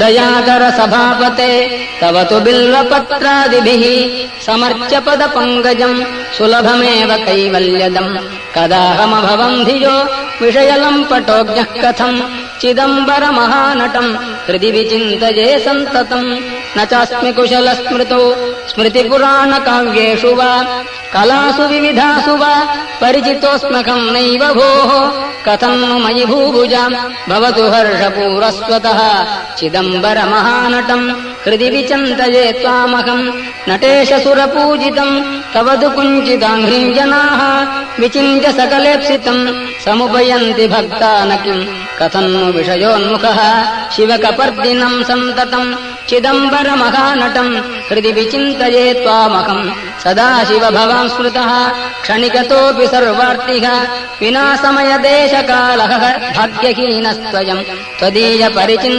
दयाकर सभापते तव तु बिल्वपत्रादिभिः समर्च्य पदपङ्कजम् सुलभमेव कैवल्यदम् कदाहमभवम् धियो विषयलम्पटोऽज्ञः कथम् चिदम्बरमहानटम् हृदि विचिन्तये सन्ततम् न चास्मि कुशलस्मृतौ स्मृतिपुराणकाव्येषु वा कलासु विविधासु वा परिचितोऽस्म्यहम् नैव भोः कथम् मयि भूभुजा भवतु हर्षपूरस्वतः चिदम्बरमहानटम् हृदि विचिन्तये त्वामहम् नटेश सुरपूजितम् तव तु कुञ्चिताङ्घ्रिम् जनाः विचिन्त्य सकलेप्सितम् समुपयन्ति भक्ता न किम् कथम् विषयोन्मुखः शिवकपर्दिनम् सन्ततम् चिदम्बरमहानटम् हृदि विचिन्तये त्वामहम् सदा शिव भवान् स्मृतः क्षणिकतोऽपि सर्वार्तिः विना समयदेशकालः भाग्यहीनस्त्वयम् त्वदीय परिचिन्